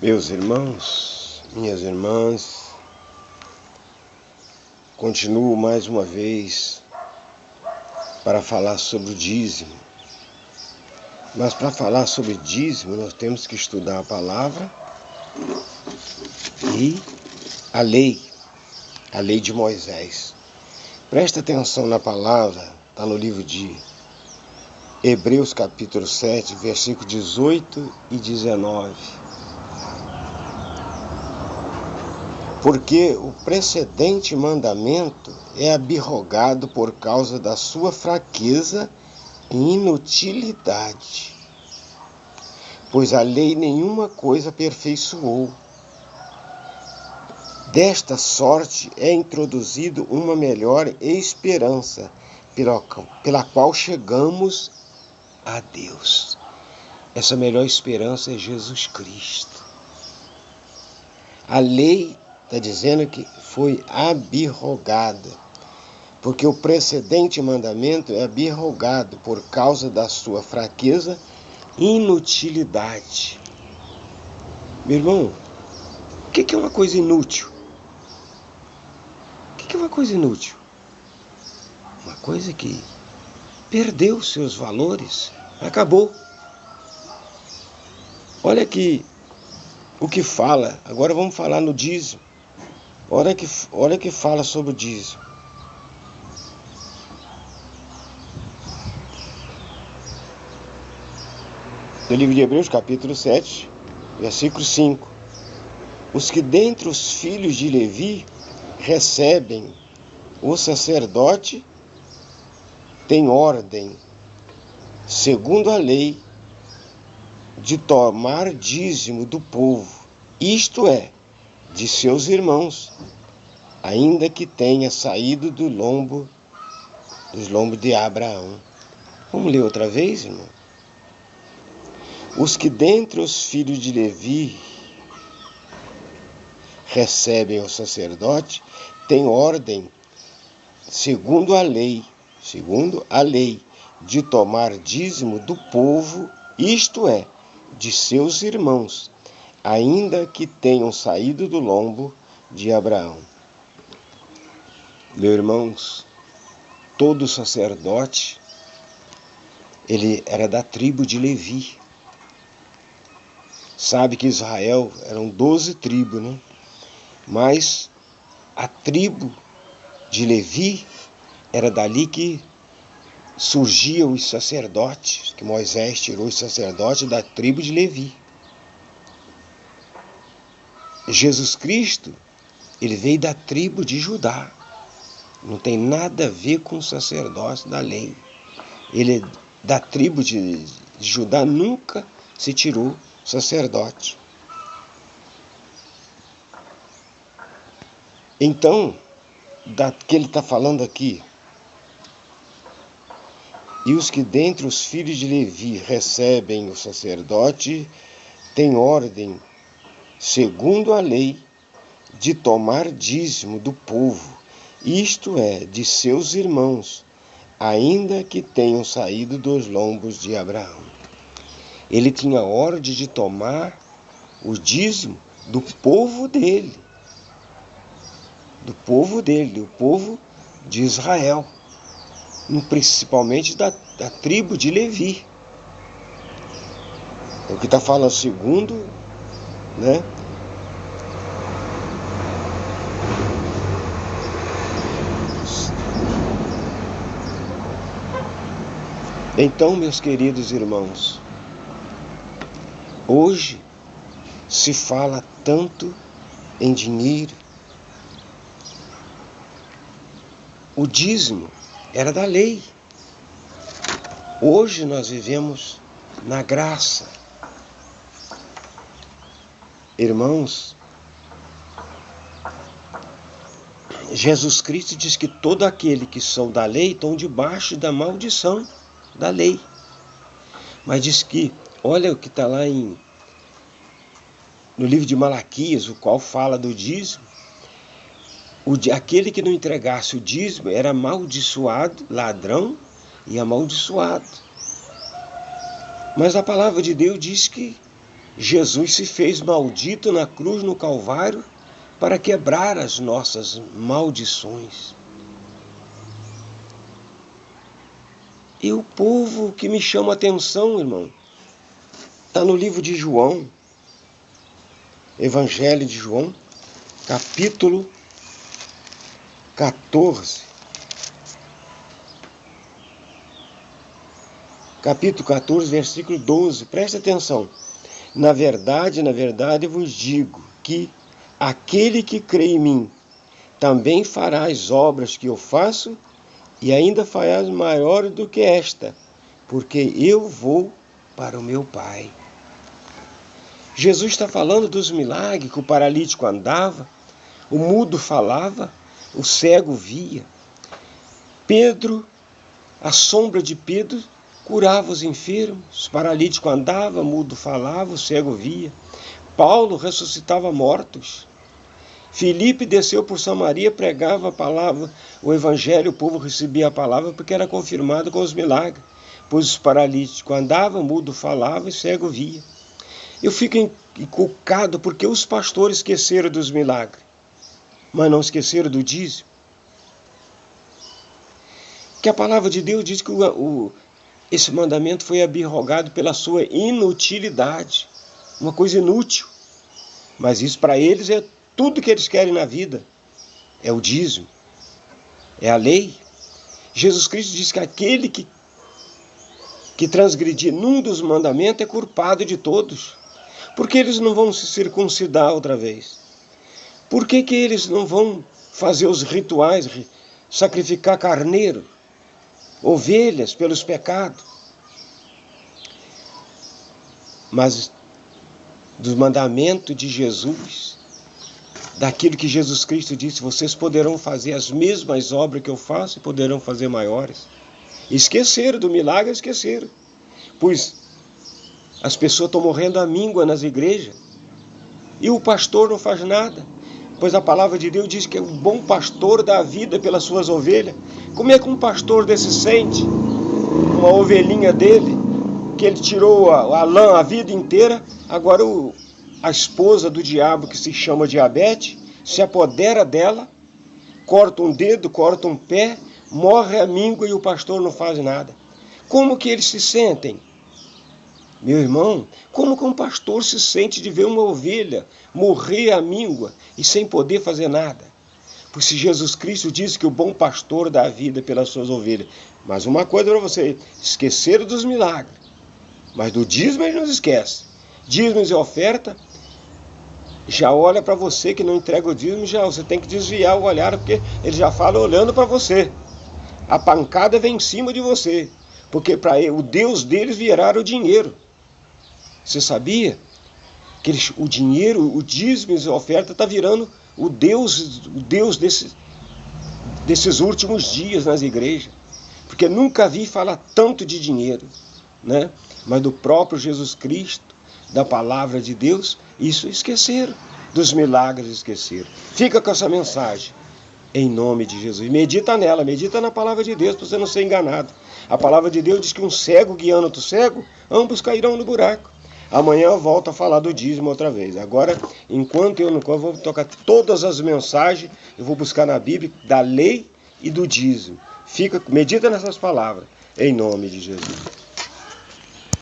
Meus irmãos, minhas irmãs, continuo mais uma vez para falar sobre o dízimo. Mas para falar sobre dízimo, nós temos que estudar a palavra e a lei de Moisés. Presta atenção na palavra, está no livro de Hebreus capítulo 7, versículo 18 e 19. Porque o precedente mandamento é abrogado por causa da sua fraqueza e inutilidade, pois a lei nenhuma coisa aperfeiçoou. Desta sorte é introduzido uma melhor esperança, pela qual chegamos a Deus. Essa melhor esperança é Jesus Cristo. A lei está dizendo que foi abrogada, porque o precedente mandamento é abrogado por causa da sua fraqueza e inutilidade. Meu irmão, o que é uma coisa inútil? O que é uma coisa inútil? Uma coisa que perdeu seus valores, acabou. Olha aqui o que fala, agora vamos falar no dízimo. Olha que fala sobre o dízimo. No livro de Hebreus, capítulo 7, versículo 5. Os que dentre os filhos de Levi recebem o sacerdote têm ordem, segundo a lei, de tomar dízimo do povo, isto é, de seus irmãos, ainda que tenha saído dos lombos de Abraão. Vamos ler outra vez, irmão? Os que dentre os filhos de Levi recebem o sacerdote têm ordem, segundo a lei, de tomar dízimo do povo, isto é, de seus irmãos, ainda que tenham saído do lombo de Abraão. Meus irmãos, todo sacerdote, ele era da tribo de Levi. Sabe que Israel eram 12 tribos, né? Mas a tribo de Levi era dali que surgiam os sacerdotes, que Moisés tirou os sacerdotes da tribo de Levi. Jesus Cristo, ele veio da tribo de Judá. Não tem nada a ver com o sacerdócio da lei. Ele da tribo de Judá nunca se tirou sacerdote. Então, que ele está falando aqui, e os que dentre os filhos de Levi recebem o sacerdote têm ordem, segundo a lei, de tomar dízimo do povo, isto é, de seus irmãos, ainda que tenham saído dos lombos de Abraão. Ele tinha ordem de tomar o dízimo do povo dele, do povo de Israel, principalmente da tribo de Levi. O que está falando segundo, né? Então, meus queridos irmãos, hoje se fala tanto em dinheiro. O dízimo era da lei. Hoje nós vivemos na graça. Irmãos, Jesus Cristo diz que todo aquele que são da lei estão debaixo da maldição da lei. Mas diz que, olha o que está lá no livro de Malaquias, o qual fala do dízimo. Aquele que não entregasse o dízimo era amaldiçoado, ladrão e amaldiçoado. Mas a palavra de Deus diz que Jesus se fez maldito na cruz, no Calvário, para quebrar as nossas maldições. E o povo que me chama a atenção, irmão, está no livro de João, Evangelho de João, capítulo 14. Capítulo 14, versículo 12. Presta atenção. Na verdade, eu vos digo que aquele que crê em mim também fará as obras que eu faço, e ainda farás maiores do que esta, porque eu vou para o meu Pai. Jesus está falando dos milagres, que o paralítico andava, o mudo falava, o cego via. Pedro, a sombra de Pedro, curava os enfermos, o paralítico andava, o mudo falava, o cego via. Paulo ressuscitava mortos. Filipe desceu por Samaria, pregava a palavra, o evangelho, o povo recebia a palavra porque era confirmado com os milagres. Pois os paralíticos andavam, mudo falava e cego via. Eu fico encucado porque os pastores esqueceram dos milagres, mas não esqueceram do dízimo. Que a palavra de Deus diz que esse mandamento foi abrogado pela sua inutilidade, uma coisa inútil. Mas isso para eles é tudo que eles querem na vida, é o dízimo, é a lei. Jesus Cristo diz que aquele que transgredir num dos mandamentos é culpado de todos. Por que eles não vão se circuncidar outra vez? Por que eles não vão fazer os rituais, sacrificar carneiro, ovelhas pelos pecados? Mas dos mandamentos de Jesus, daquilo que Jesus Cristo disse, vocês poderão fazer as mesmas obras que eu faço e poderão fazer maiores. Esqueceram do milagre, esqueceram. Pois as pessoas estão morrendo à míngua nas igrejas e o pastor não faz nada. Pois a palavra de Deus diz que é um bom pastor dá a vida pelas suas ovelhas. Como é que um pastor desse sente uma ovelhinha dele, que ele tirou a lã a vida inteira, agora a esposa do diabo, que se chama diabetes, se apodera dela, corta um dedo, corta um pé, morre à míngua e o pastor não faz nada. Como que eles se sentem? Meu irmão, como que um pastor se sente de ver uma ovelha morrer à míngua e sem poder fazer nada? Pois se Jesus Cristo disse que o bom pastor dá a vida pelas suas ovelhas. Mas uma coisa para você, esqueceram dos milagres, mas do dízimo eles não esquecem. Dízimos e oferta, já olha para você que não entrega o dízimo, já você tem que desviar o olhar, porque ele já fala olhando para você. A pancada vem em cima de você, porque para o Deus deles viraram o dinheiro. Você sabia que o dinheiro, o dízimo e a oferta está virando o Deus desses últimos dias nas igrejas? Porque nunca vi falar tanto de dinheiro, né? Mas do próprio Jesus Cristo, da palavra de Deus, isso esqueceram. Dos milagres esqueceram. Fica com essa mensagem, em nome de Jesus. Medita nela, medita na palavra de Deus, para você não ser enganado. A palavra de Deus diz que um cego guiando outro cego, ambos cairão no buraco. Amanhã eu volto a falar do dízimo outra vez. Agora, enquanto eu vou tocar todas as mensagens, eu vou buscar na Bíblia da lei e do dízimo. Medita nessas palavras, em nome de Jesus.